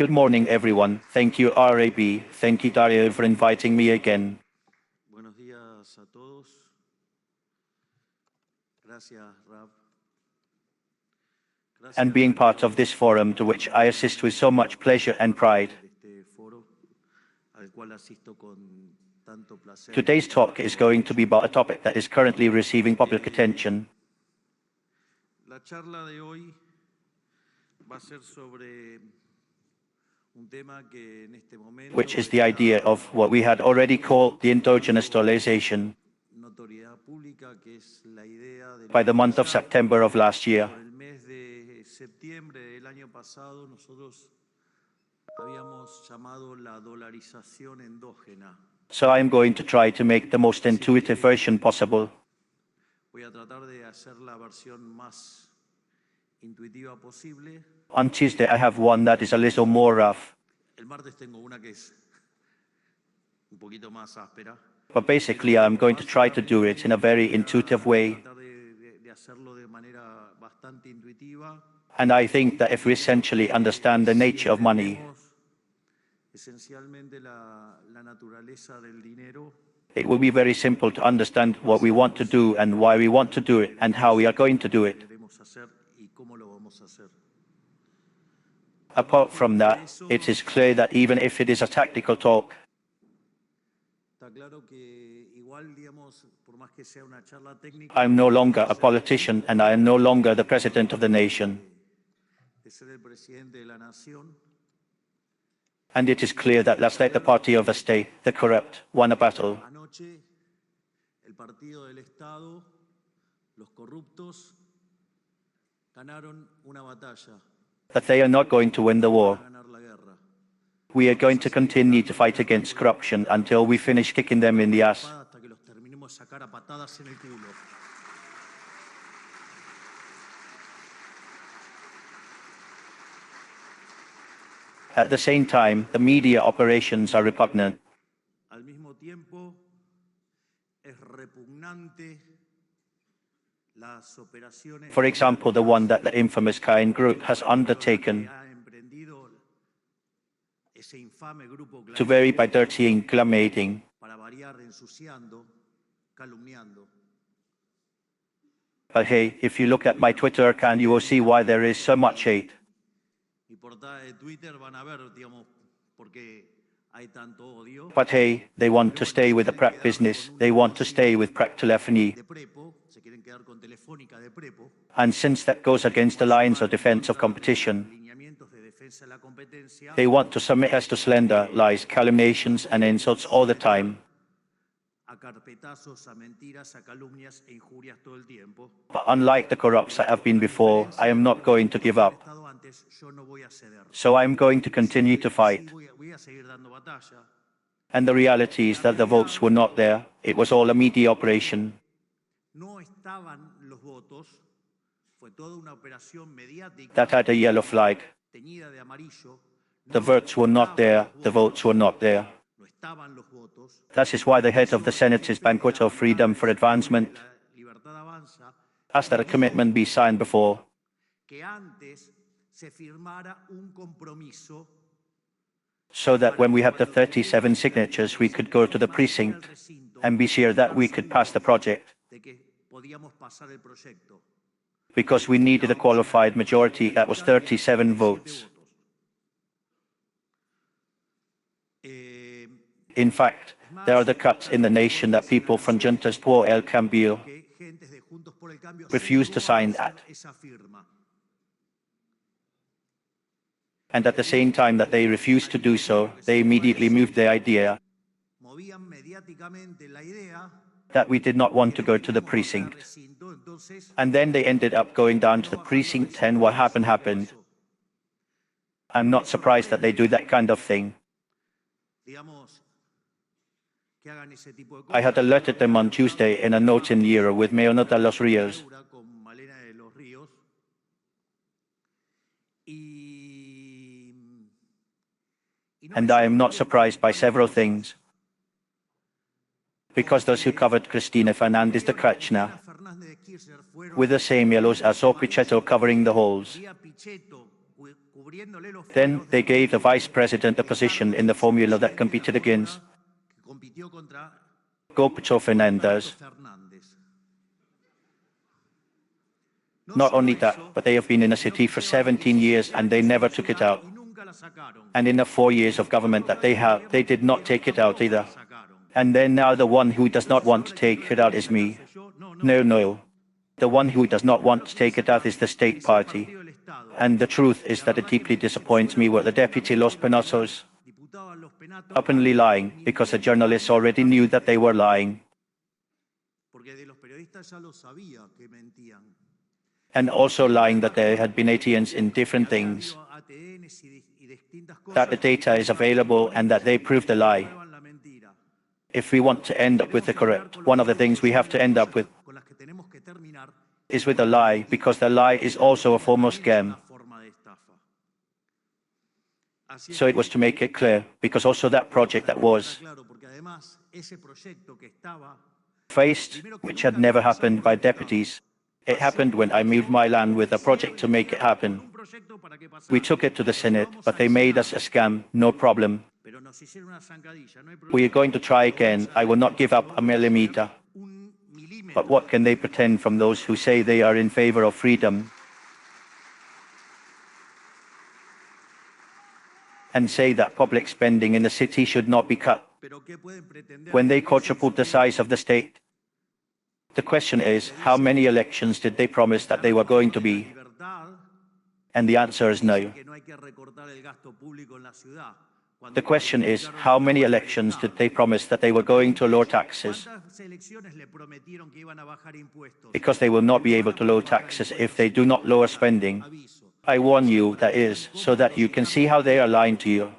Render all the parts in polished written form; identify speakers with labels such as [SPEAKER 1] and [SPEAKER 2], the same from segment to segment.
[SPEAKER 1] Good morning, everyone. Thank you, RAB. Thank you, Dario, for inviting me again.
[SPEAKER 2] Buenos días a todos. Gracias, Rab.
[SPEAKER 1] And being part of this forum to which I assist with so much pleasure and pride. Today's talk is going to be about a topic that is currently receiving public attention.
[SPEAKER 2] La charla de hoy va a ser sobre un tema que en este momento,
[SPEAKER 1] which is the idea of what we had already called the Endogenous Dollarization
[SPEAKER 2] notoriedad pública, que es la idea de
[SPEAKER 1] by the month of September of last year.
[SPEAKER 2] por el mes de septiembre del año pasado nosotros habíamos llamado la dolarización endógena.
[SPEAKER 1] So I am going to try to make the most intuitive version possible.
[SPEAKER 2] Voy a tratar de hacer la versión más intuitiva posible.
[SPEAKER 1] On Tuesday, I have one that is a little more rough,
[SPEAKER 2] El martes tengo una que es un poquito más áspera.
[SPEAKER 1] but basically I'm going to try to do it in a very intuitive way.
[SPEAKER 2] Tratar de hacerlo de manera bastante intuitiva.
[SPEAKER 1] And I think that if we essentially understand the nature of money,
[SPEAKER 2] Esencialmente la naturaleza del dinero,
[SPEAKER 1] it will be very simple to understand what we want to do and why we want to do it and how we are going to do it.
[SPEAKER 2] queremos hacer y cómo lo vamos a hacer.
[SPEAKER 1] Apart from that, it is clear that even if it is a tactical talk,
[SPEAKER 2] Está claro que igual, digamos, por más que sea una charla técnica,
[SPEAKER 1] I'm no longer a politician and I am no longer the president of the nation.
[SPEAKER 2] de ser el presidente de la nación,
[SPEAKER 1] And it is clear that last night the party of the state, the corrupt, won a battle.
[SPEAKER 2] anoche el partido del Estado, los corruptos, ganaron una batalla
[SPEAKER 1] That they are not going to win the war.
[SPEAKER 2] para ganar la guerra.
[SPEAKER 1] We are going to continue to fight against corruption until we finish kicking them in the ass.
[SPEAKER 2] Hasta que los terminemos de sacar a patadas en el culo.
[SPEAKER 1] At the same time, the media operations are repugnant.
[SPEAKER 2] Al mismo tiempo, es repugnante las operaciones
[SPEAKER 1] For example, the one that the infamous Cain group has undertaken
[SPEAKER 2] que ha emprendido ese infame grupo
[SPEAKER 1] to vary by dirtying, calumniating,
[SPEAKER 2] para variar, ensuciando, calumniando.
[SPEAKER 1] but hey, if you look at my Twitter account, you will see why there is so much hate.
[SPEAKER 2] Mi portada de Twitter van a ver, digamos, porque hay tanto odio.
[SPEAKER 1] But hey, they want to stay with the PrEP business. They want to stay with PrEP telephony.
[SPEAKER 2] De prepo, se quieren quedar con Telefónica de prepo.
[SPEAKER 1] And since that goes against the lines of defense of competition,
[SPEAKER 2] Lineamientos de defensa de la competencia.
[SPEAKER 1] they want to submit us to slander, lies, calumniations, and insults all the time.
[SPEAKER 2] A carpetazos, a mentiras, a calumnias e injurias todo el tiempo.
[SPEAKER 1] But unlike the corrupts that have been before, I am not going to give up.
[SPEAKER 2] Estado antes, yo no voy a ceder.
[SPEAKER 1] So I'm going to continue to fight.
[SPEAKER 2] Voy a seguir dando batalla.
[SPEAKER 1] And the reality is that the votes were not there. It was all a media operation.
[SPEAKER 2] No estaban los votos, fue toda una operación mediática
[SPEAKER 1] That had a yellow flag.
[SPEAKER 2] teñida de amarillo.
[SPEAKER 1] The votes were not there. The votes were not there.
[SPEAKER 2] No estaban los votos.
[SPEAKER 1] That is why the head of the Senate is banquet of freedom for advancement
[SPEAKER 2] La libertad avanza,
[SPEAKER 1] asked that a commitment be signed before,
[SPEAKER 2] que antes se firmara un compromiso
[SPEAKER 1] so that when we have the 37 signatures, we could go to the precinct and be sure that we could pass the project,
[SPEAKER 2] de que podíamos pasar el proyecto.
[SPEAKER 1] because we needed a qualified majority that was 37 votes. In fact, there are the cuts in the nation that people from Juntas por el Cambio
[SPEAKER 2] Que gentes de Juntos por el Cambio
[SPEAKER 1] refused to sign that.
[SPEAKER 2] esa firma.
[SPEAKER 1] And at the same time that they refused to do so, they immediately moved the idea
[SPEAKER 2] Movían mediáticamente la idea
[SPEAKER 1] that we did not want to go to the precinct.
[SPEAKER 2] recinto, entonces
[SPEAKER 1] And then they ended up going down to the precinct, and what happened. I'm not surprised that they do that kind of thing.
[SPEAKER 2] digamos que hagan ese tipo de
[SPEAKER 1] I
[SPEAKER 2] cosas.
[SPEAKER 1] had alerted them on Tuesday in a note in Euro with Leonor de los Rios,
[SPEAKER 2] Con Malena de los Ríos. Y no
[SPEAKER 1] and
[SPEAKER 2] me
[SPEAKER 1] I am not surprised by several things. Because those who covered Cristina Fernandez de Kirchner
[SPEAKER 2] Fernández de Kirchner fueron
[SPEAKER 1] with the same yellows as Pichetto covering the holes.
[SPEAKER 2] vía Pichetto
[SPEAKER 1] Then they gave the vice president a position in the formula that competed against Gorbachev and Fernandez. Not only that, but they have been in the city for 17 years and they never took it out. And in the 4 years of government that they have, they did not take it out either. And then now the one who does not want to take it out is me. No. The one who does not want to take it out is the state party. And the truth is that it deeply disappoints me what the deputy Los Penosos openly lying, because the journalists already knew that they were lying. And also lying that there had been ATMs in different things, that the data is available and that they proved the lie. If we want to end up with the correct, one of the things we have to end up with is with a lie, because the lie is also a form of scam. So it was to make it clear, because also that project that was faced, which had never happened by deputies, it happened when I moved my land with a project to make it happen. We took it to the Senate, but they made us a scam, no problem. We are going to try again. I will not give up a millimeter. But what can they pretend from those who say they are in favor of freedom and say that public spending in the city should not be cut when they quadrupled the size of the state? The question is, how many elections did they promise that they were going to be? And the answer is no. The question is, how many elections did they promise that they were going to lower taxes? Because they will not be able to lower taxes if they do not lower spending. I warn you, that is, so that you can see how they are lying to you.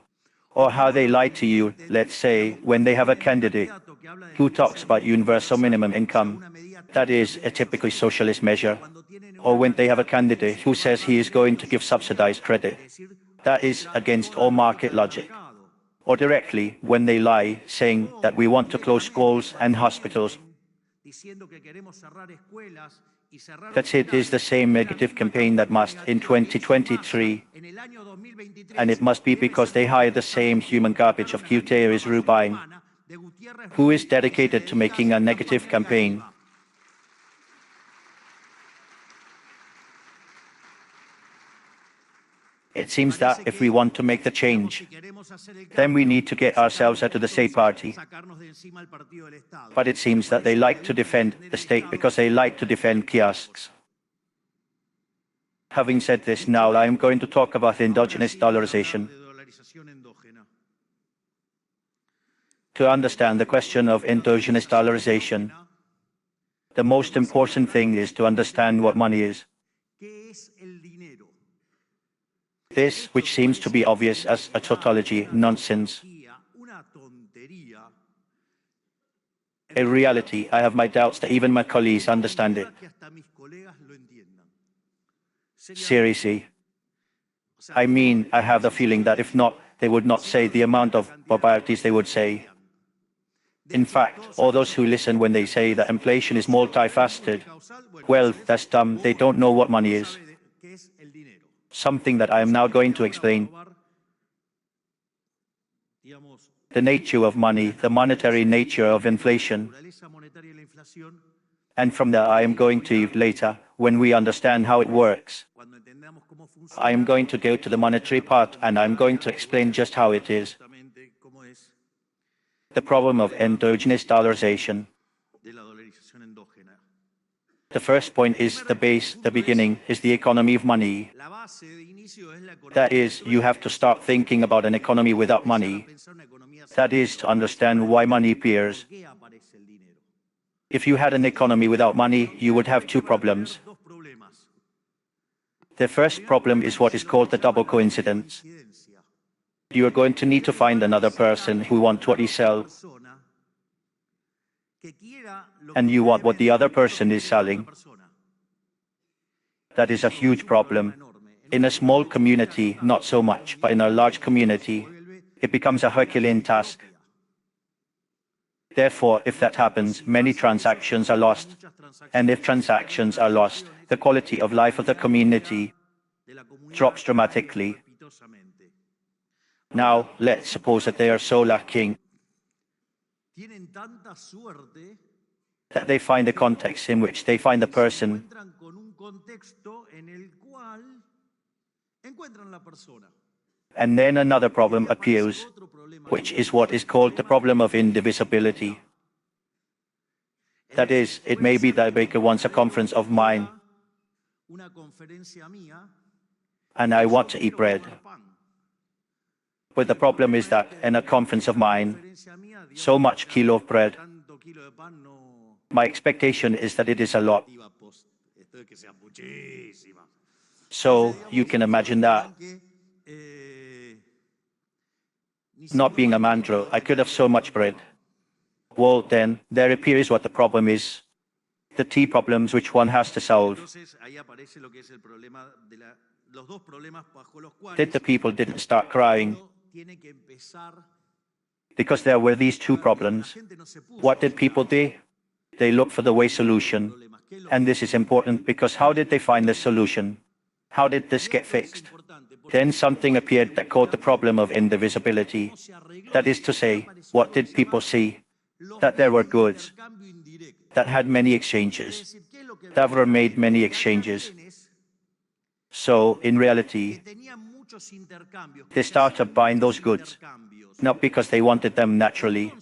[SPEAKER 1] Or how they lie to you, let's say, when they have a candidate who talks about universal minimum income. That is a typically socialist measure. Or when they have a candidate who says he is going to give subsidized credit. That is against all market logic. Or directly, when they lie, saying that we want to close schools and hospitals. That it is the same negative campaign that must in 2023. And it must be because they hire the same human garbage of Gutierrez Rubin, who is dedicated to making a negative campaign. It seems that if we want to make the change, then we need to get ourselves out of the state party. But it seems that they like to defend the state because they like to defend kiosks. Having said this, now I am going to talk about endogenous dollarization. To understand the question of endogenous dollarization, the most important thing is to understand what money is. This, which seems to be obvious as a tautology, nonsense. In reality, I have my doubts that even my colleagues understand it. Seriously. I mean, I have the feeling that if not, they would not say the amount of barbarities they would say. In fact, all those who listen when they say that inflation is multifaceted, well, that's dumb. They don't know what money is. Something that I am now going to explain. The nature of money, the monetary nature of inflation. And from there I am going to later, when we understand how it works. I am going to go to the monetary part and I am going to explain just how it is. The problem of endogenous dollarization. The first point is the base, the beginning, is the economy of money. That is, you have to start thinking about an economy without money. That is, to understand why money appears. If you had an economy without money, you would have two problems. The first problem is what is called the double coincidence. You are going to need to find another person who wants what you sell, and you want what the other person is selling. That is a huge problem. In a small community, not so much, but in a large community, it becomes a Herculean task. Therefore, if that happens, many transactions are lost. And if transactions are lost, the quality of life of the community drops dramatically. Now, let's suppose that they are so lacking
[SPEAKER 2] tienen tanta suerte
[SPEAKER 1] that they find a context in which they find a
[SPEAKER 2] se
[SPEAKER 1] person,
[SPEAKER 2] encuentran con un contexto en el cual encuentran la persona.
[SPEAKER 1] and then another problem
[SPEAKER 2] Y aparece
[SPEAKER 1] appears,
[SPEAKER 2] otro problema,
[SPEAKER 1] which is what is called the problem of indivisibility. That is, it may be that Baker wants a conference of mine,
[SPEAKER 2] una conferencia mía,
[SPEAKER 1] and I
[SPEAKER 2] yo
[SPEAKER 1] want to eat
[SPEAKER 2] quiero
[SPEAKER 1] bread.
[SPEAKER 2] comer pan.
[SPEAKER 1] But the problem is that in a conference of mine,
[SPEAKER 2] Conferencia mía, digamos,
[SPEAKER 1] so much kilo of bread,
[SPEAKER 2] tanto kilo de pan no
[SPEAKER 1] my expectation is that it is a lot.
[SPEAKER 2] iba post, esto de que sea muchísima.
[SPEAKER 1] So you can imagine that. Not being a mandro, I could have so much bread. Well, then, there appears what the problem is. The T problems which one has to solve.
[SPEAKER 2] Entonces ahí aparece lo que es el problema de los dos problemas bajo los cuales
[SPEAKER 1] Did the people didn't start crying
[SPEAKER 2] uno tiene que empezar.
[SPEAKER 1] because there were these two problems? What did people do? They looked for the way solution. And this is important because how did they find the solution? How did this get fixed? Then something appeared that called the problem of indivisibility. That is to say, what did people see? That there were goods that had many exchanges, that were made many exchanges. So, in reality, they started buying those goods, not because they wanted them naturally,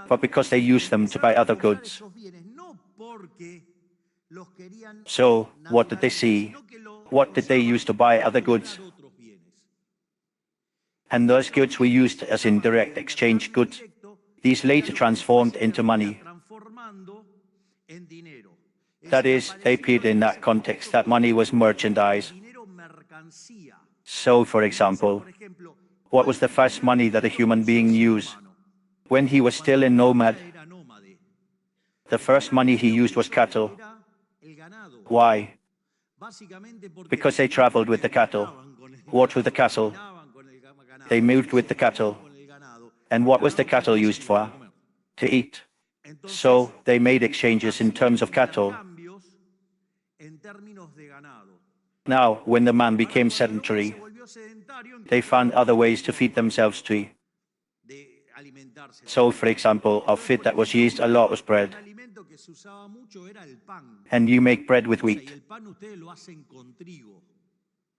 [SPEAKER 1] but because they used them to buy other goods. So, what did they see? What did they use to buy other goods? And those goods were used as indirect exchange goods. These later transformed into money. That is, they appeared in that context that money was merchandise. So, for example, what was the first money that a human being used? When he was still a nomad, the first money he used was cattle. Why? Because they traveled with the cattle, walked with the cattle, they moved with the cattle. And what was the cattle used for? To eat. So they made exchanges in terms of cattle. Now, when the man became sedentary, they found other ways to feed themselves too. So, for example, a food that was used a lot was bread. And you make bread with wheat.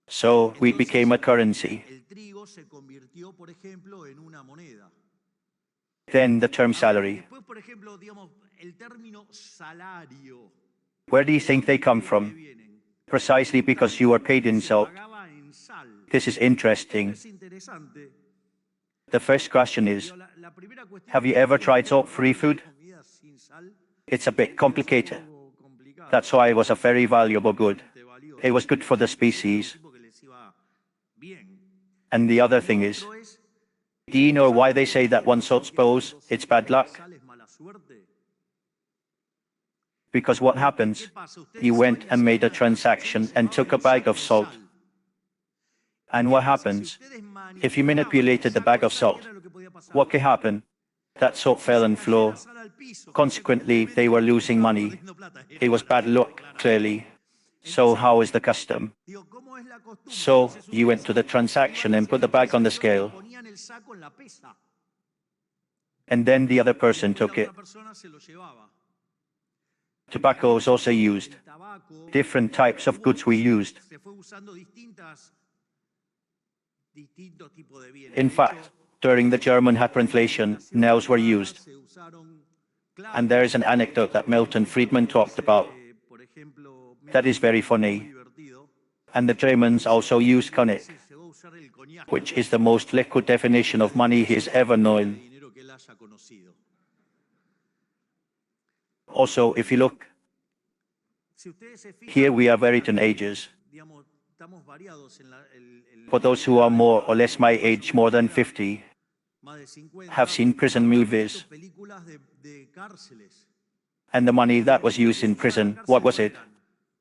[SPEAKER 1] So wheat became a currency. Then the term salary. Where do you think they come from? Precisely because you are paid in salt. This is interesting. The first question is, have you ever tried salt-free food? It's a bit complicated. That's why it was a very valuable good. It was good for the species. And the other thing is, do you know why they say that one salt spills, it's bad luck? Because what happens? You went and made a transaction and took a bag of salt. And what happens? If you manipulated the bag of salt, what could happen? That salt fell on the floor. Consequently, they were losing money. It was bad luck, clearly. So how is the custom? So you went to the transaction and put the bag on the scale. And then the other person took it. Tobacco was also used. Different types of goods were used. In fact, during the German hyperinflation, nails were used. And there is an anecdote that Milton Friedman talked about. That is very funny. And the Germans also used cognac, which is the most liquid definition of money he has ever known. Also, if you look, here we are varied in ages. For those who are more or less my age, more than 50, have seen prison movies. And the money that was used in prison, what was it?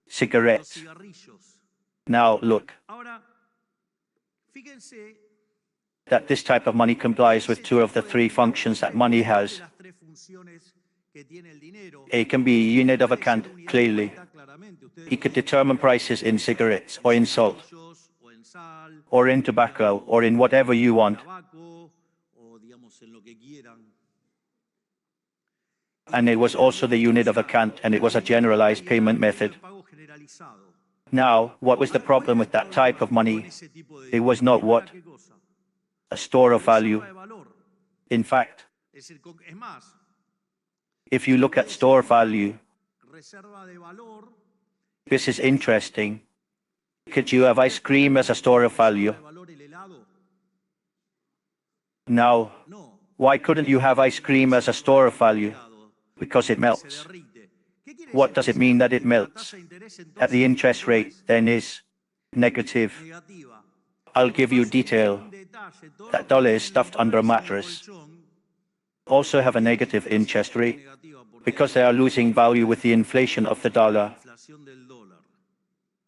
[SPEAKER 1] Cigarettes. Now look, that this type of money complies with two of the three functions that money has. It can be a unit of account, clearly. It could determine prices in cigarettes or in salt. or in tobacco, or in whatever you want. And it was also the unit of account, and it was a generalized payment method. Now, what was the problem with that type of money? It was not what? A store of value. In fact, if you look at store value, this is interesting. Could you have ice cream as a store of value? Now, why couldn't you have ice cream as a store of value? Because it melts. What does it mean that it melts? At the interest rate then is negative. I'll give you detail. That dollar is stuffed under a mattress. Also have a negative interest rate because they are losing value with the inflation of the dollar.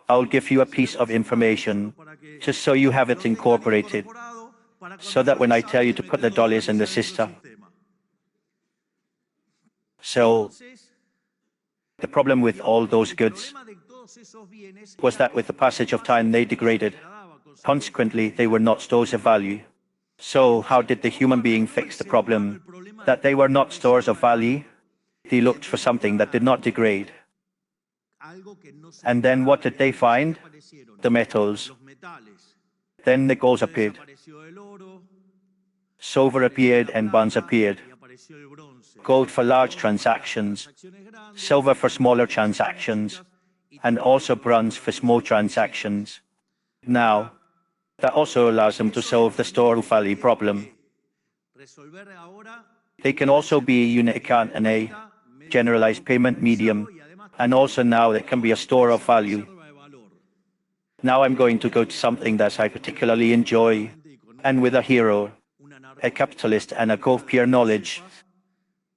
[SPEAKER 1] I'll give you a piece of information just so you have it incorporated, so that when I tell you to put the dollars in the system. So, the problem with all those goods was that with the passage of time they degraded. Consequently, they were not stores of value. So, how did the human being fix the problem? That they were not stores of value? They looked for something that did not degrade. And then what did they find? The metals. Then the golds appeared. Silver appeared and bronze appeared. Gold for large transactions, silver for smaller transactions, and also bronze for small transactions. Now, that also allows them to solve the store of value problem. They can also be a unit account and a generalized payment medium, and also now it can be a store of value. Now I'm going to go to something that I particularly enjoy, and with a hero, a capitalist and a co-peer knowledge,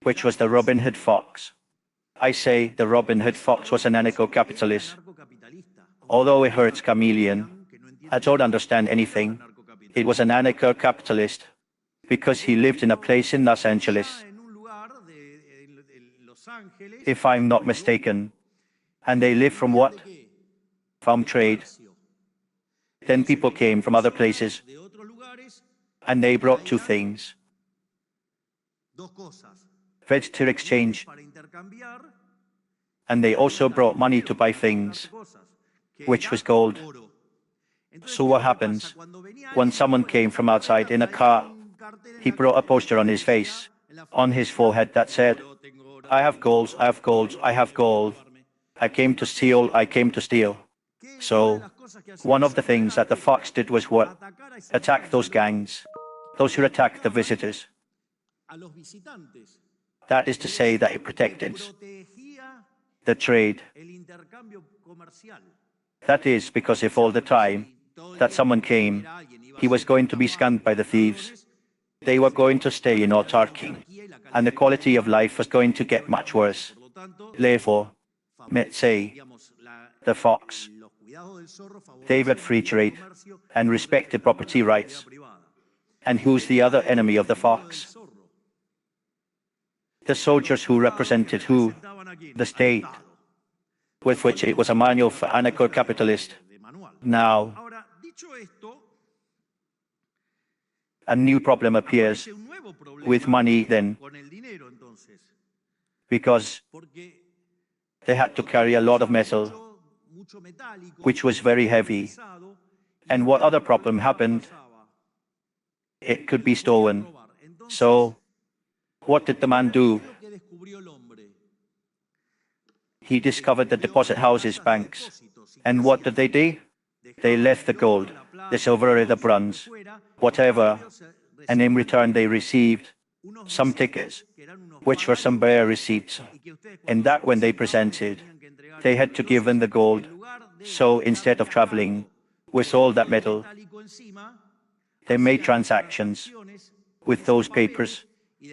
[SPEAKER 1] which was the Robin Hood fox. I say the Robin Hood fox was an anarcho-capitalist. Although it hurts chameleon, I don't understand anything. It was an anarcho-capitalist because he lived in a place in Los Angeles, if I'm not mistaken. And they lived from what? From trade. Then people came from other places, and they brought two things. Fed to exchange, and they also brought money to buy things, which was gold. So what happens? When someone came from outside in a car, he brought a poster on his face, on his forehead that said, I have gold, I have gold, I have gold. I came to steal, I came to steal. So, one of the things that the fox did was what? Attack those gangs, those who attacked the visitors. That is to say that it protected the trade. That is because if all the time that someone came, he was going to be scammed by the thieves, they were going to stay in autarky, and the quality of life was going to get much worse. Therefore, let's say, the fox, favored free trade and respected property rights. And who's the other enemy of the fox? The soldiers who represented who? The state, with which it was a manual for anarcho-capitalist. Now, a new problem appears with money then, because they had to carry a lot of metal, which was very heavy. And what other problem happened? It could be stolen. So, what did the man do? He discovered the deposit houses, banks. And what did they do? They left the gold, the silver or the bronze, whatever, and in return they received some tickets, which were some bare receipts. And that when they presented, they had to give in the gold. So instead of traveling with all that metal, they made transactions with those papers.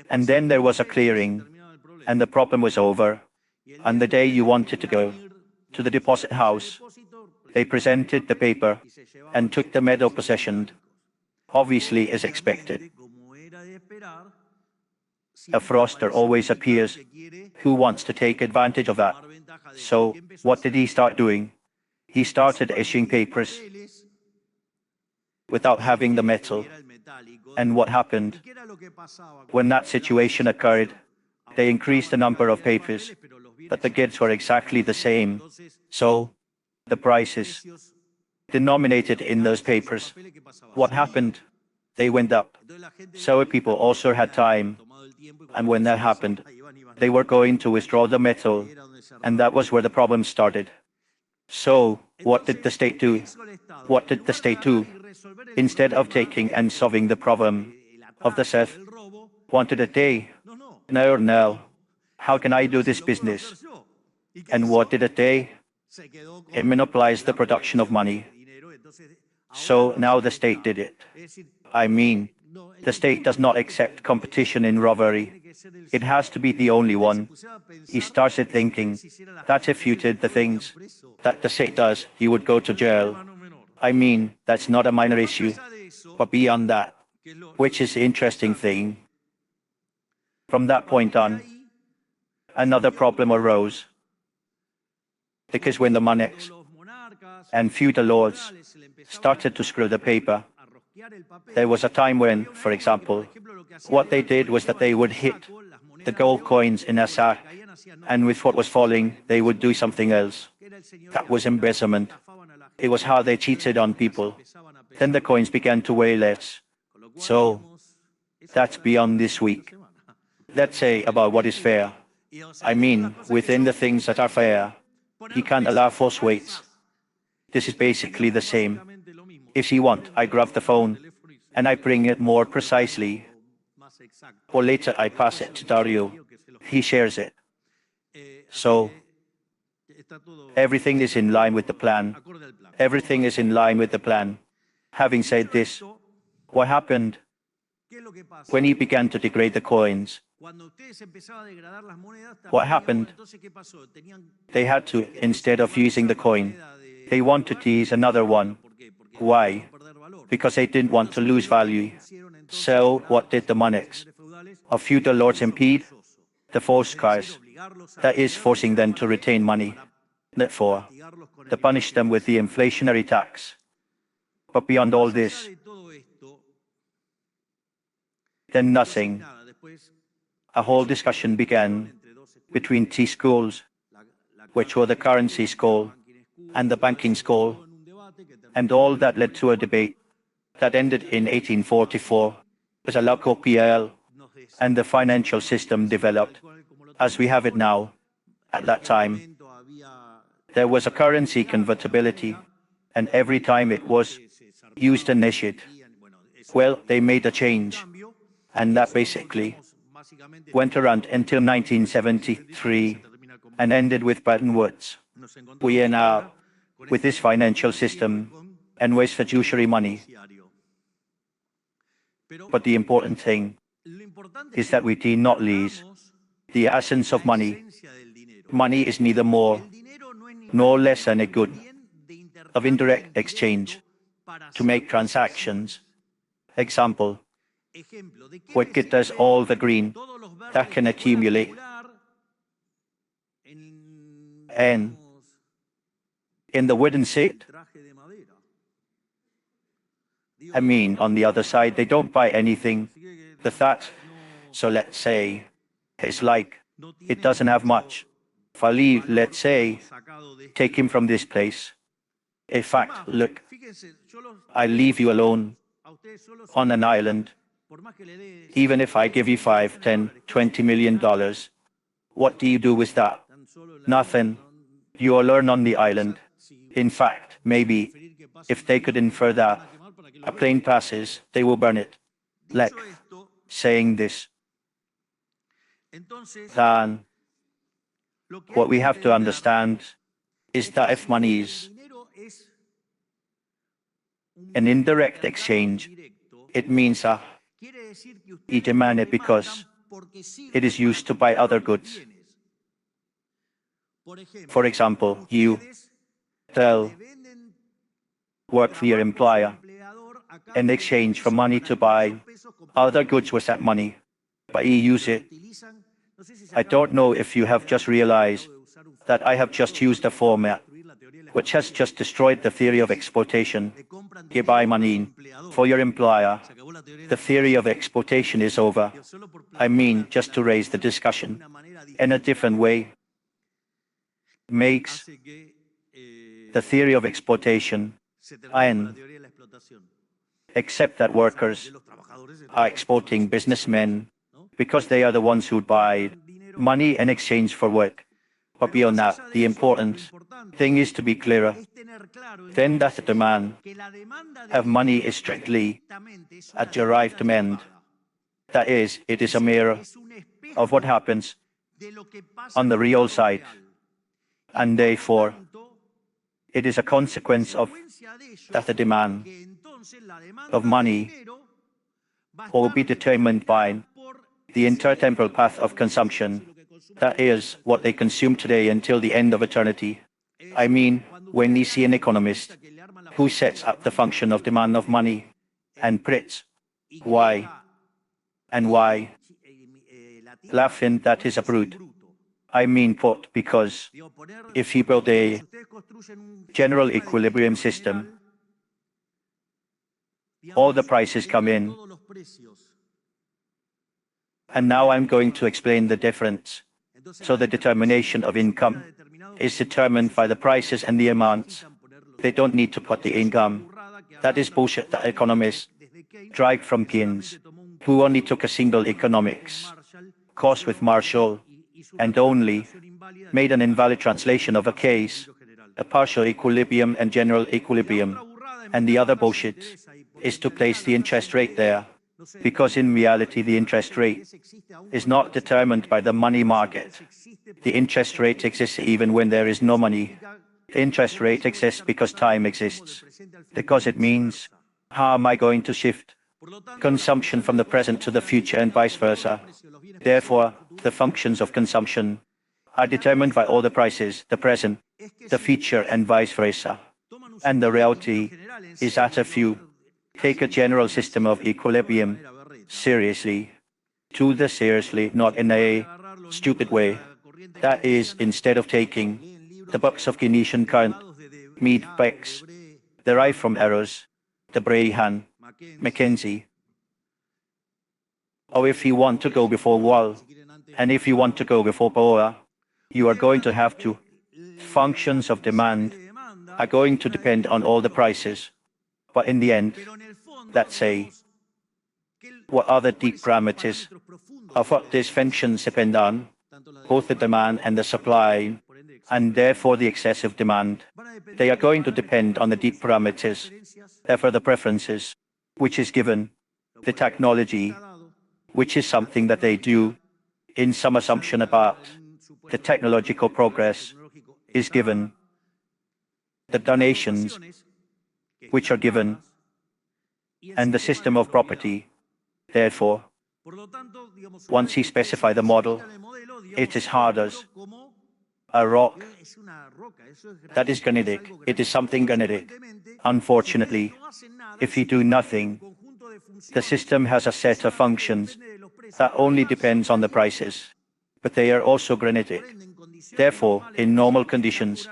[SPEAKER 1] And then there was a clearing, and the problem was over. And the day you wanted to go to the deposit house, they presented the paper and took the metal possession, obviously as expected. A fraudster always appears who wants to take advantage of that. So, what did he start doing? He started issuing papers without having the metal. And what happened? When that situation occurred, they increased the number of papers, but the goods were exactly the same. So, the prices denominated in those papers, what happened? They went up. So people also had time, and when that happened, they were going to withdraw the metal, and that was where the problem started. So, what did the state do? What did the state do? Instead of taking and solving the problem of the theft, wanted a day. No. How can I do this business? And what did it do? It monopolized the production of money. So now the state did it. I mean, the state does not accept competition in robbery. It has to be the only one. He started thinking that if you did the things that the state does, you would go to jail. I mean, that's not a minor issue. But beyond that, which is the interesting thing, from that point on, another problem arose. Because when the monarchs and feudal lords started to screw the paper, there was a time when, for example, what they did was that they would hit the gold coins in a sack, and with what was falling, they would do something else. That was embezzlement. It was how they cheated on people. Then the coins began to weigh less. So, that's beyond this week. Let's say about what is fair. I mean, within the things that are fair, you can't allow false weights. This is basically the same. If you want, I grab the phone and I bring it more precisely. Or later I pass it to Dario. He shares it. So, everything is in line with the plan. Everything is in line with the plan. Having said this, what happened? When he began to degrade the coins, what happened? They had to, instead of using the coin, they wanted to use another one. Why? Because they didn't want to lose value. So, what did the monarchs of feudal lords impede? The forced cars. That is, forcing them to retain money. Therefore, they punished them with the inflationary tax. But beyond all this, then nothing. A whole discussion began between two schools, which were the currency school and the banking school, and all that led to a debate that ended in 1844 as a local PL, and the financial system developed as we have it now. At that time, there was a currency convertibility, and every time it was used and issued, well, they made a change, and that basically went around until 1973 and ended with Bretton Woods. We are now with this financial system and with fiduciary money. But the important thing is that we do not lose the essence of money. Money is neither more nor less than a good of indirect exchange to make transactions. Example, what does all the green that can accumulate and in the wooden seat? I mean, on the other side, they don't buy anything with that. So let's say it's like it doesn't have much. If I leave, let's say, take him from this place. In fact, look, I leave you alone on an island. Even if I give you $5, $10, $20 million, what do you do with that? Nothing. You are alone on the island. In fact, maybe, if they could infer that a plane passes, they will burn it. Like, saying this. Then, what we have to understand is that if money is an indirect exchange, it means you demand it because it is used to buy other goods. For example, you work for your employer in exchange for money to buy other goods with that money, but you use it. I don't know if you have just realized that I have just used a format which has just destroyed the theory of exploitation. You buy money for your employer. The theory of exploitation is over. I mean, just to raise the discussion in a different way, makes the theory of exploitation and accept that workers are exploiting businessmen because they are the ones who buy money in exchange for work. But beyond that, the important thing is to be clearer. Then that the demand of money is strictly a derived demand. That is, it is a mirror of what happens on the real side. And therefore, it is a consequence of that the demand of money will be determined by the intertemporal path of consumption. That is what they consume today until the end of eternity. I mean, when you see an economist who sets up the function of demand of money and predicts why and why, laughing that is a brute. I mean put because if you build a general equilibrium system, all the prices come in. And now I'm going to explain the difference. So the determination of income is determined by the prices and the amounts. They don't need to put the income. That is bullshit that economists dragged from Keynes, who only took a single economics course with Marshall and only made an invalid translation of a case, a partial equilibrium and general equilibrium. And the other bullshit is to place the interest rate there, because in reality the interest rate is not determined by the money market. The interest rate exists even when there is no money. The interest rate exists because time exists, because it means, how am I going to shift consumption from the present to the future and vice versa? Therefore, the functions of consumption are determined by all the prices, the present, the future, and vice versa. And the reality is that if you take a general system of equilibrium seriously, not in a stupid way, that is, instead of taking the books of Keynesian current meatbacks derived from errors, the Brahan, McKinsey, or if you want to go before Wall, and if you want to go before Boa, you are going to have to. Functions of demand are going to depend on all the prices. But in the end, let's say, what are the deep parameters of what these functions depend on? Both the demand and the supply, and therefore the excessive demand. They are going to depend on the deep parameters, therefore the preferences, which is given, the technology, which is something that they do in some assumption about the technological progress is given, the donations which are given, and the system of property. Therefore, once he specifies the model, it is hard as a rock. That is granitic. It is something granitic. Unfortunately, if you do nothing, the system has a set of functions that only depends on the prices, but they are also granitic. Therefore, in normal conditions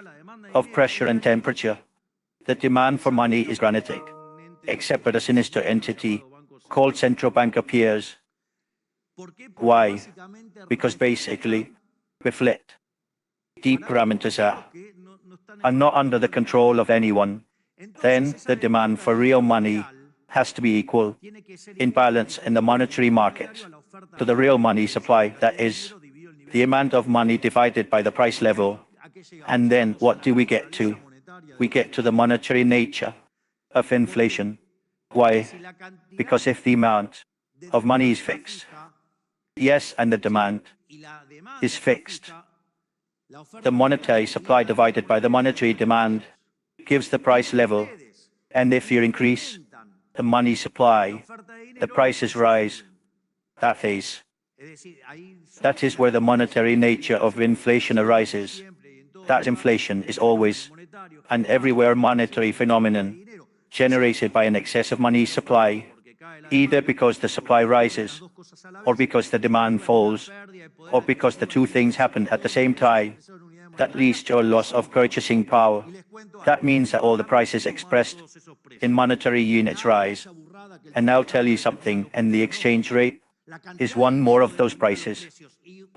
[SPEAKER 1] of pressure and temperature, the demand for money is granitic, except that a sinister entity called central bank appears. Why? Because basically, reflect deep parameters are not under the control of anyone. Then the demand for real money has to be equal, in balance in the monetary market, to the real money supply, that is, the amount of money divided by the price level. And then what do we get to? We get to the monetary nature of inflation. Why? Because if the amount of money is fixed, yes, and the demand is fixed, the monetary supply divided by the monetary demand gives the price level. And if you increase the money supply, the prices rise. That is where the monetary nature of inflation arises. That inflation is always and everywhere monetary phenomenon generated by an excess of money supply, either because the supply rises, or because the demand falls, or because the two things happen at the same time. That leads to a loss of purchasing power. That means that all the prices expressed in monetary units rise. And I'll tell you something, and the exchange rate is one more of those prices.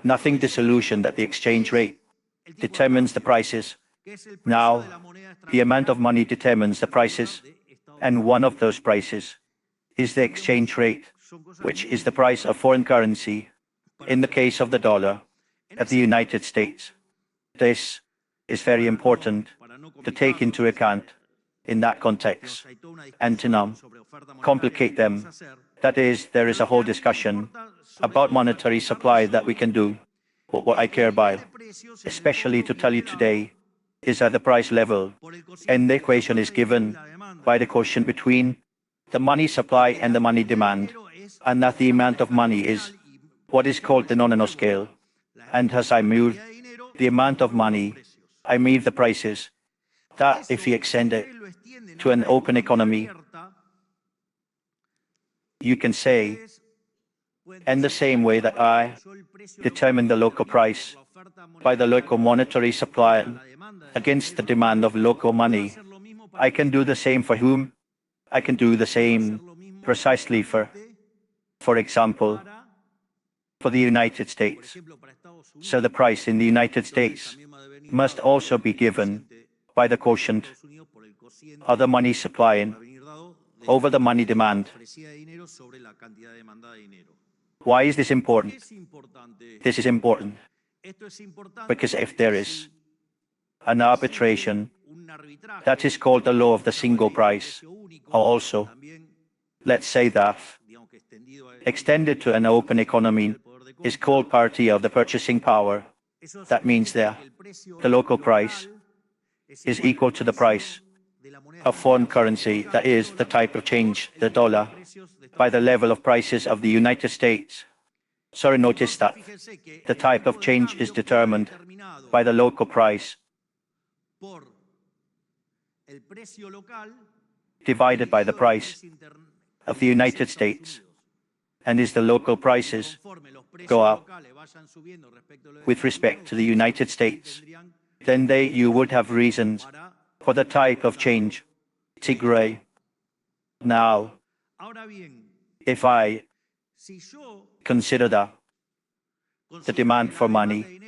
[SPEAKER 1] Nothing disillusioned that the exchange rate determines the prices. Now, the amount of money determines the prices, and one of those prices is the exchange rate, which is the price of foreign currency, in the case of the dollar, of the United States. This is very important to take into account in that context, and to not complicate them. That is, there is a whole discussion about monetary supply that we can do. But what I care about, especially to tell you today, is at the price level, and the equation is given by the quotient between the money supply and the money demand, and that the amount of money is what is called the nominal scale. And as I move the amount of money, I move the prices. That if you extend it to an open economy, you can say, in the same way that I determine the local price by the local monetary supply against the demand of local money, I can do the same for whom? I can do the same precisely for example, for the United States. So the price in the United States must also be given by the quotient of the money supply over the money demand. Why is this important? This is important because if there is an arbitration, that is called the law of the single price, or also, let's say that, extended to an open economy, is called parity of the purchasing power. That means that the local price is equal to the price of foreign currency, that is, the type of change, the dollar, by the level of prices of the United States. So notice that the type of change is determined by the local price divided by the price of the United States. And as the local prices go up with respect to the United States, then you would have reasons for the type of change. Tigray. Now, if I consider that the demand for money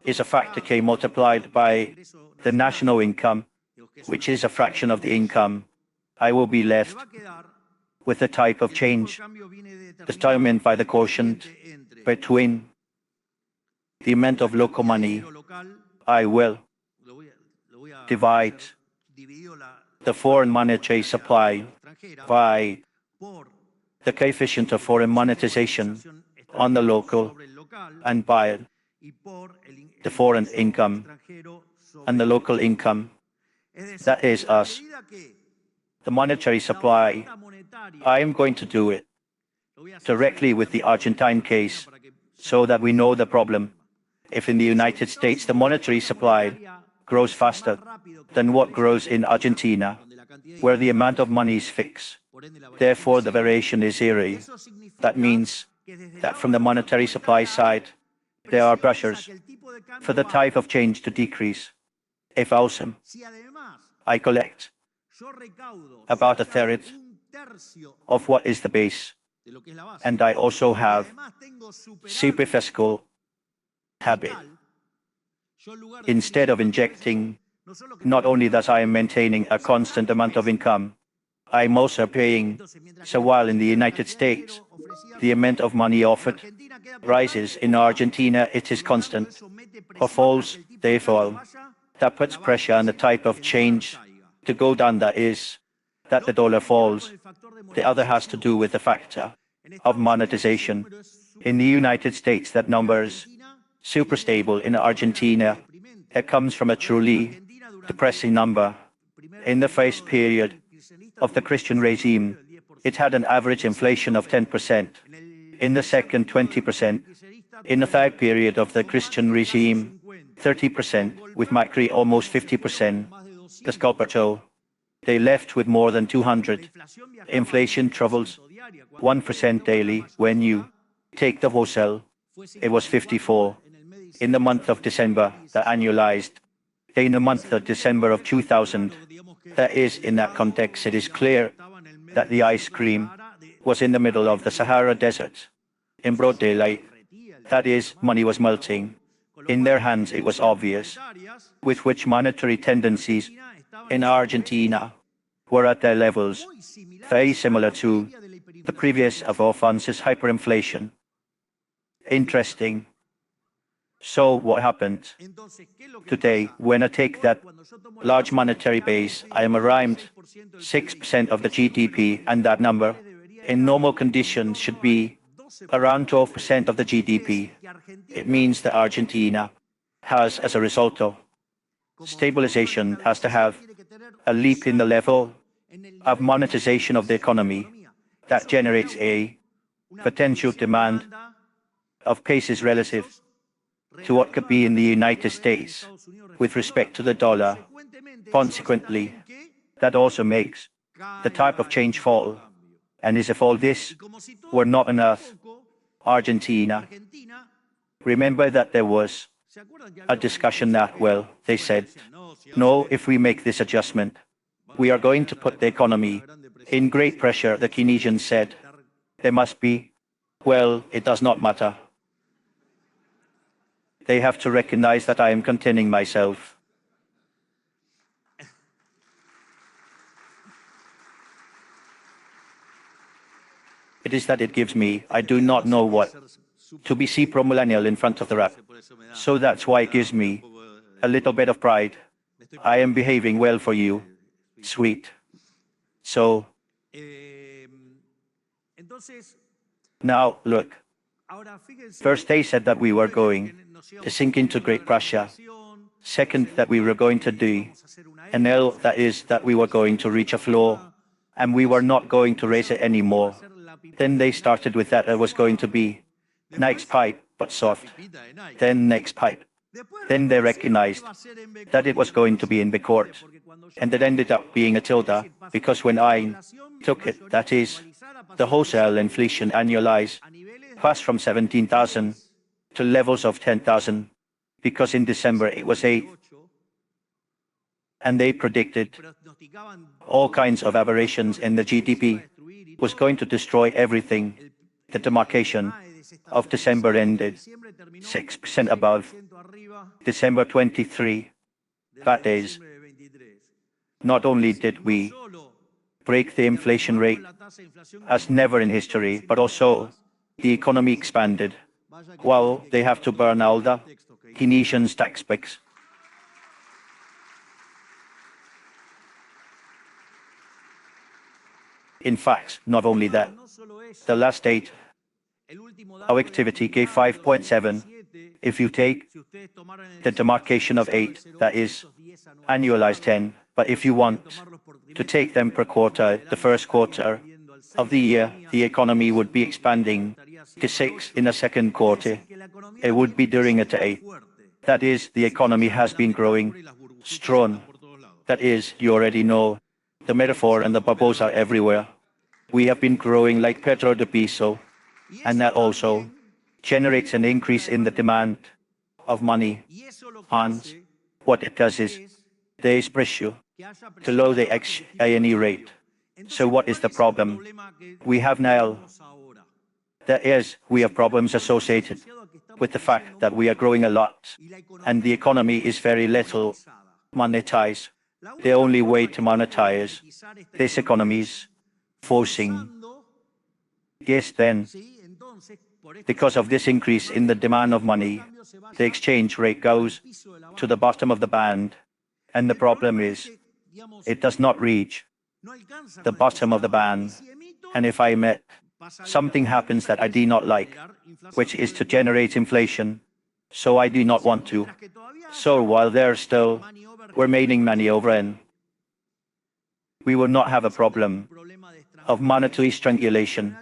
[SPEAKER 1] is a factor K multiplied by the national income, which is a fraction of the income, I will be left with the type of change determined by the quotient between the amount of local money. I will divide the foreign monetary supply by the coefficient of foreign monetization on the local and by the foreign income and the local income. That is us. The monetary supply, I am going to do it directly with the Argentine case so that we know the problem. If in the United States the monetary supply grows faster than what grows in Argentina, where the amount of money is fixed, therefore the variation is zero. That means that from the monetary supply side, there are pressures for the type of change to decrease. If also I collect about a third of what is the base, and I also have superphysical habit. Instead of injecting, not only that I am maintaining a constant amount of income, I'm also paying. So while in the United States, the amount of money offered rises, in Argentina it is constant, or falls, therefore, that puts pressure on the type of change to go down, that is, that the dollar falls. The other has to do with the factor of monetization. In the United States, that number is super stable. In Argentina, it comes from a truly depressing number. In the first period of the Christian regime, it had an average inflation of 10%. In the second, 20%. In the third period of the Christian regime, 30%, with Macri almost 50%. The CARAJO, they left with more than 200. Inflation troubles 1% daily. When you take the wholesale, it was 54. in the month of December, the annualized, in the month of December of 2000. That is, in that context, it is clear that the ice cream was in the middle of the Sahara Desert, in broad daylight. That is, money was melting. In their hands, it was obvious, with which monetary tendencies in Argentina were at their levels, very similar to the previous of all funds is hyperinflation. Interesting. So what happened? Today, when I take that large monetary base, I am around 6% of the GDP, and that number, in normal conditions, should be around 12% of the GDP. It means that Argentina has, as a result of stabilization, has to have a leap in the level of monetization of the economy that generates a potential demand of cases relative to what could be in the United States with respect to the dollar. Consequently, that also makes the type of change fall. And as if all this were not enough, Argentina, remember that there was a discussion that, well, they said, no, if we make this adjustment, we are going to put the economy in great pressure. The Keynesians said, there must be, well, it does not matter. They have to recognize that I am containing myself. It is that it gives me, I do not know what, to be pro-millennial in front of the rap. So that's why it gives me a little bit of pride. I am behaving well for you. Sweet. So, now, look. First, they said that we were going to sink into Great Prussia. Second, that we were going to do an L, that is, that we were going to reach a floor, and we were not going to raise it anymore. Then they started with that it was going to be next pipe, but soft. Then next pipe. Then they recognized that it was going to be in the court. And it ended up being a tilde, because when I took it, that is, the wholesale inflation annualized, passed from 17,000 to levels of 10,000, because in December it was 8. And they predicted all kinds of aberrations in the GDP was going to destroy everything. The demarcation of December ended 6% above December 23. That is, not only did we break the inflation rate as never in history, but also the economy expanded. While they have to burn all the Keynesian tax breaks. In fact, not only that, the last date, our activity gave 5.7. If you take the demarcation of 8, that is annualized 10. But if you want to take them per quarter, the first quarter of the year, the economy would be expanding to 6 in the second quarter. It would be during it to 8. That is, the economy has been growing strong. That is, you already know, the metaphor and the bubbles are everywhere. We have been growing like Petro de Piso, and that also generates an increase in the demand of money. And what it does is, there is pressure to lower the ex-ANE rate. So what is the problem? We have now, we have problems associated with the fact that we are growing a lot, and the economy is very little monetized. The only way to monetize this economy is forcing. Yes, then, because of this increase in the demand of money, the exchange rate goes to the bottom of the band, and the problem is, it does not reach the bottom of the band. And if I met, something happens that I do not like, which is to generate inflation. So I do not want to. So while there's still remaining money over in, we will not have a problem of monetary strangulation.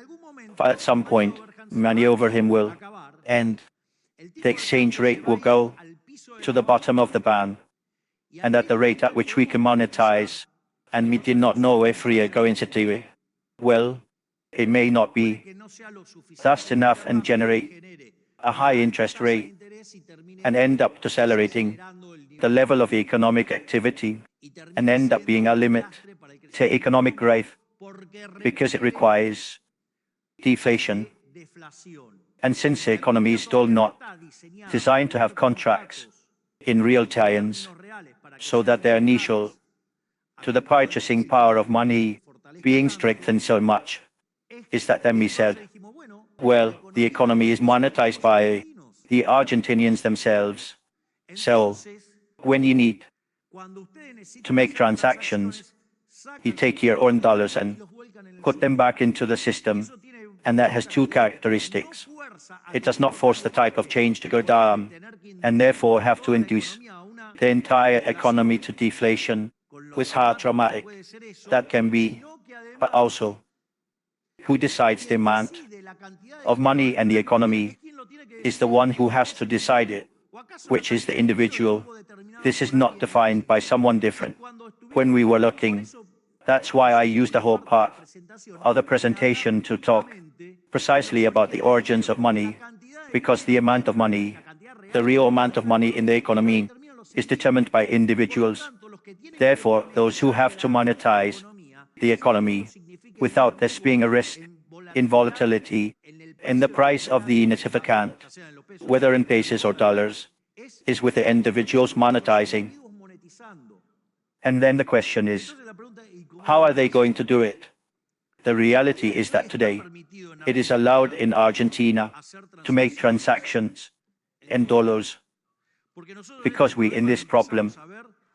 [SPEAKER 1] But at some point, money over him will end. The exchange rate will go to the bottom of the band. And at the rate at which we can monetize, and we did not know if we are going to do it, well, it may not be just enough and generate a high interest rate and end up decelerating the level of economic activity and end up being a limit to economic growth because it requires deflation. And since the economy is still not designed to have contracts in real terms, so that they're initial to the purchasing power of money being strengthened so much, is that then we said, well, the economy is monetized by the Argentinians themselves. So when you need to make transactions, you take your own dollars and put them back into the system. And that has two characteristics. It does not force the type of change to go down and therefore have to induce the entire economy to deflation, with how traumatic that can be. But also, who decides the amount of money and the economy is the one who has to decide it, which is the individual. This is not defined by someone different. When we were looking, that's why I used the whole part of the presentation to talk precisely about the origins of money, because the amount of money, the real amount of money in the economy, is determined by individuals. Therefore, those who have to monetize the economy without this being a risk in volatility in the price of the native account, whether in pesos or dollars, is with the individuals monetizing. And then the question is, how are they going to do it? The reality is that today, it is allowed in Argentina to make transactions in dollars, because we, in this problem,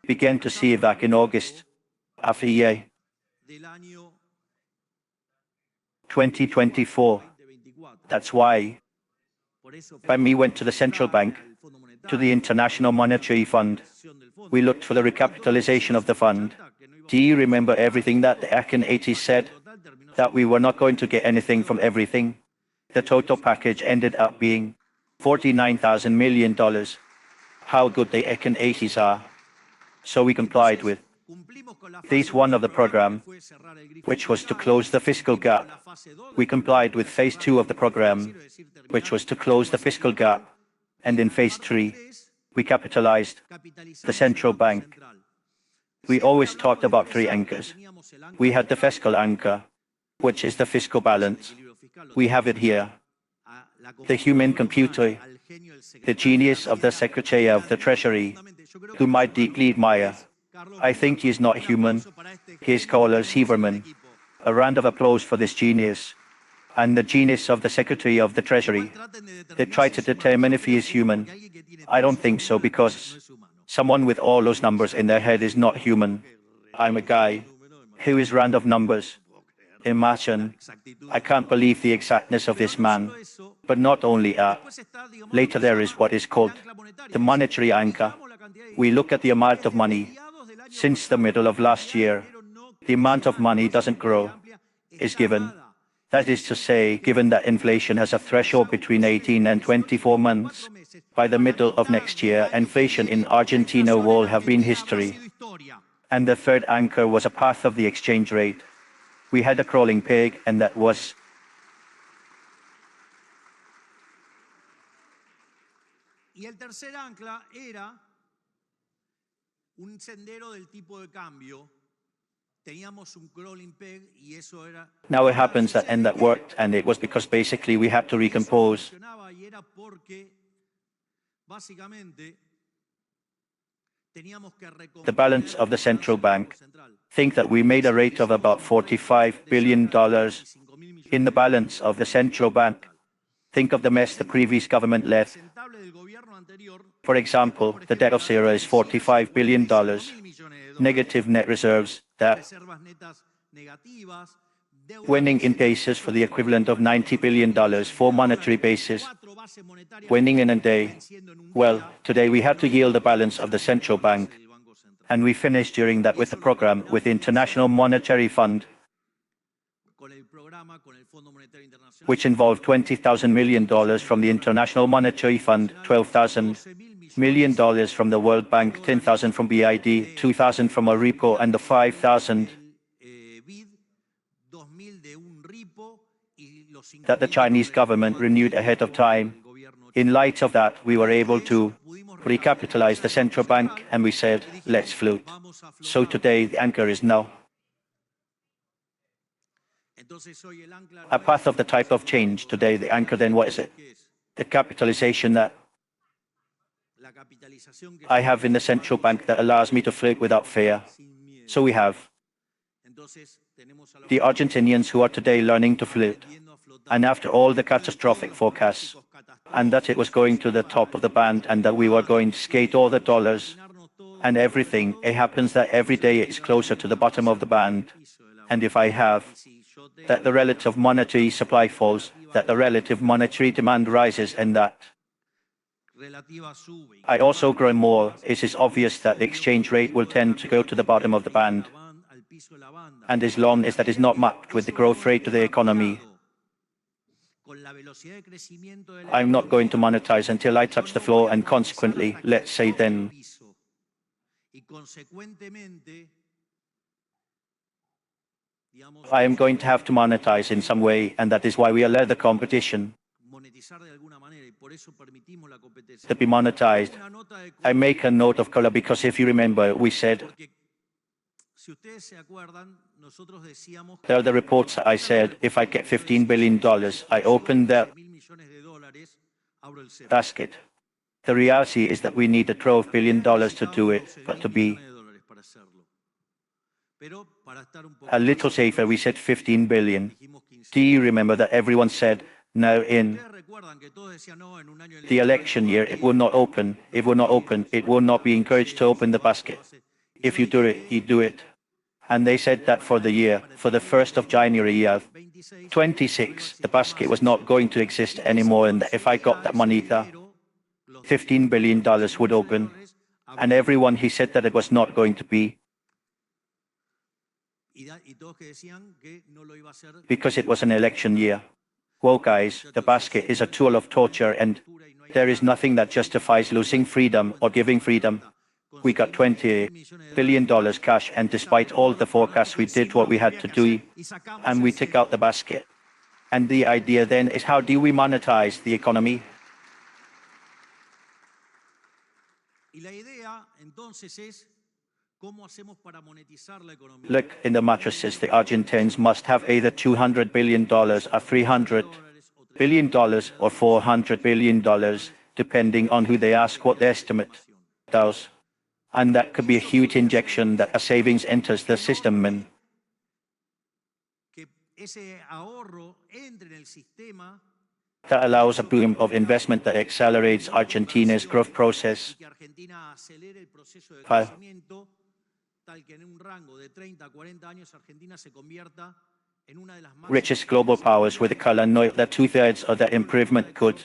[SPEAKER 1] began to see back in August of the year 2024. That's why when we went to the central bank, to the International Monetary Fund, we looked for the recapitalization of the fund. Do you remember everything that the Econ 80 said? That we were not going to get anything from everything. The total package ended up being $49,000 million. How good the Econ 80s are. So we complied with phase one of the program, which was to close the fiscal gap. We complied with phase two of the program, which was to close the fiscal gap. And in phase three, we capitalized the central bank. We always talked about three anchors. We had the fiscal anchor, which is the fiscal balance. We have it here. The human computer, the genius of the Secretary of the Treasury, whom I deeply admire. I think he is not human. He is called a Sieberman. A round of applause for this genius. And the genius of the Secretary of the Treasury. They try to determine if he is human. I don't think so, because someone with all those numbers in their head is not human. I'm a guy who is round of numbers. Imagine, I can't believe the exactness of this man. But not only that, later there is what is called the monetary anchor. We look at the amount of money. Since the middle of last year, the amount of money doesn't grow, is given. That is to say, given that inflation has a threshold between 18 and 24 months, by the middle of next year, inflation in Argentina will have been history. And the third anchor was a path of the exchange rate. We had a crawling peg, and that was
[SPEAKER 2] Y el tercer ancla era un sendero del tipo de cambio. Teníamos un crawling peg y eso era.
[SPEAKER 1] Now it happens that and that worked, and it was because basically we had to recompose. The balance of the central bank. Think that we made a rate of about $45 billion in the balance of the central bank. Think of the mess the previous government led. For example, the debt of zero is $45 billion. Negative net reserves, that winning in pesos for the equivalent of $90 billion for monetary basis. Winning in a day. Well, today we had to yield the balance of the central bank. And we finished during that with the program with the International Monetary Fund, which involved $20,000 million from the International Monetary Fund, $12,000 million from the World Bank, $10,000 from BID, $2,000 from a repo, and the $5,000 that the Chinese government renewed ahead of time. In light of that, we were able to recapitalize the central bank and we said, let's float. So today the anchor is now a path of the type of change. Today the anchor, then what is it? The capitalization that I have in the central bank that allows me to float without fear. So we have the Argentinians who are today learning to float. And after all the catastrophic forecasts, and that it was going to the top of the band and that we were going to skate all the dollars and everything, it happens that every day it's closer to the bottom of the band. And if I have that the relative monetary supply falls, that the relative monetary demand rises, and that I also grow more, it is obvious that the exchange rate will tend to go to the bottom of the band. And as long as that is not mapped with the growth rate of the economy, I'm not going to monetize until I touch the floor, and consequently, let's say then, I am going to have to monetize in some way, and that is why we allow the competition to be monetized. I make a note of color because if you remember, we said, there are the reports I said, if I get $15 billion, I open that basket. The reality is that we need the $12 billion to do it, but to be a little safer, we said 15 billion. Do you remember that everyone said, no, in the election year, it will not open, it will not open, it will not be encouraged to open the basket. If you do it, you do it. And they said that for the year, for the 1st of January, 26, the basket was not going to exist anymore, and if I got that money, the $15 billion would open. And everyone, he said that it was not going to be, because it was an election year. Well, guys, the basket is a tool of torture, and there is nothing that justifies losing freedom or giving freedom. We got $20 billion cash, and despite all the forecasts, we did what we had to do, and we took out the basket. And the idea then is, how do we monetize the economy? Look, in the matrices, the Argentines must have either $200 billion or $300 billion or $400 billion, depending on who they ask what the estimate does. And that could be a huge injection that a savings enters the system in. That allows a boom of investment that accelerates Argentina's growth process. Richest global powers with a color note that 2/3 of that improvement could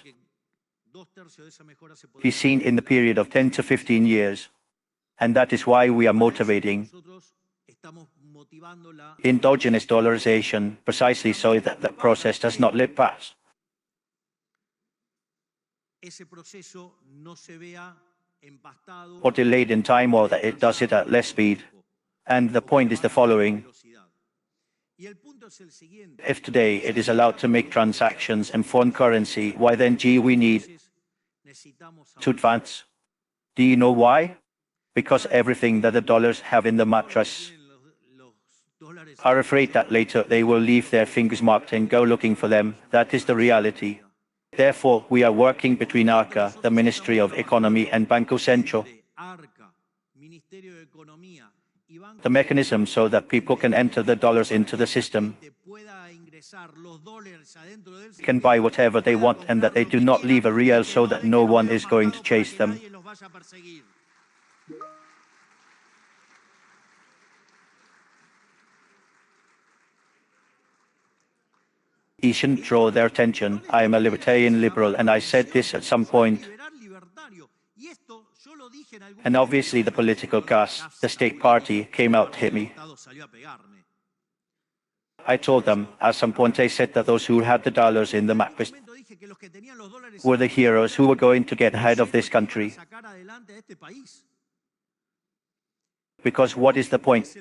[SPEAKER 1] be seen in the period of 10 to 15 years. And that is why we are motivating endogenous dollarization, precisely so that the process does not live past. Or delayed in time, or that it does it at less speed. And the point is the following. If today it is allowed to make transactions in foreign currency, why then, we need to advance? Do you know why? Because everything that the dollars have in the mattress are afraid that later they will leave their fingers marked and go looking for them. That is the reality. Therefore, we are working between ARCA, the Ministry of Economy, and Banco Central, the mechanism so that people can enter the dollars into the system, can buy whatever they want, and that they do not leave a real, so that no one is going to chase them. He shouldn't draw their attention. I am a libertarian liberal, and I said this at some point. And obviously the political caste, the state party, came out to hit me. I told them, at some point I said that those who had the dollars in the mattress were the heroes who were going to get ahead of this country. Because what is the point?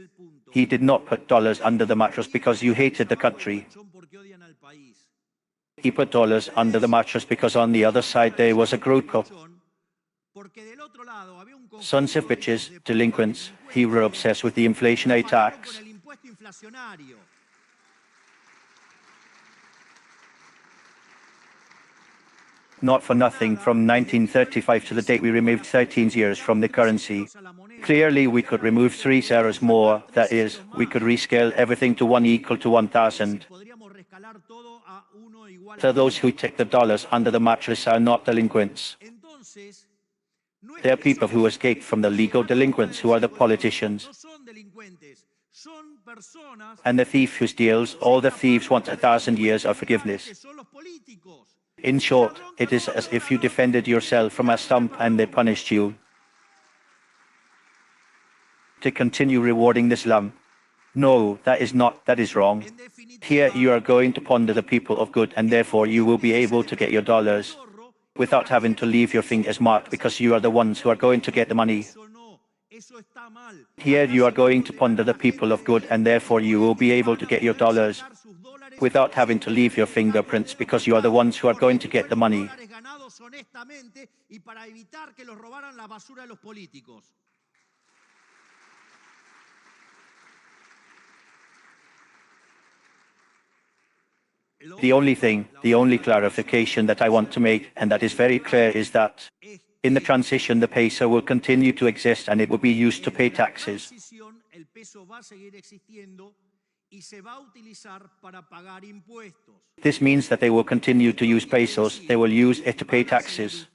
[SPEAKER 1] He did not put dollars under the mattress because you hated the country. He put dollars under the mattress because on the other side there was a group of sons of bitches, delinquents, who were obsessed with the inflationary tax. Not for nothing, from 1935 to the date we removed 13 zeros from the currency. Clearly we could remove 3 zeros more, that is, we could rescale everything to 1 equal to 1,000. So those who take the dollars under the mattress are not delinquents. They are people who escaped from the legal delinquents, who are the politicians. And the thief who steals, all the thieves want 1,000 years of forgiveness. In short, it is as if you defended yourself from a stump and they punished you. To continue rewarding the slum. No, that is wrong. Here you are going to ponder the people of good, and therefore you will be able to get your dollars without having to leave your fingers marked, because you are the ones who are going to get the money. Here you are going to ponder the people of good, and therefore you will be able to get your dollars without having to leave your fingerprints, because you are the ones who are going to get the money. The only clarification that I want to make, and that is very clear, is that in the transition the peso will continue to exist and it will be used to pay taxes. This means that they will continue to use pesos, they will use it to pay taxes.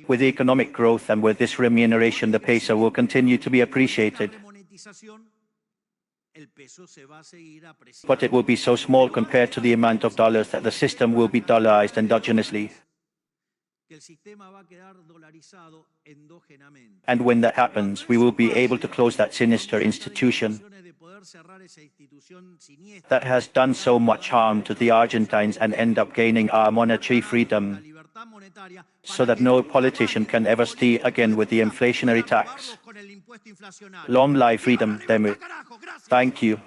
[SPEAKER 1] With the economic growth and with this remuneration, the peso will continue to be appreciated. But it will be so small compared to the amount of dollars that the system will be dollarized endogenously. And when that happens, we will be able to close that sinister institution that has done so much harm to the Argentines and end up gaining our monetary freedom, so that no politician can ever steal again with the inflationary tax. Long live freedom, damn it. Thank you.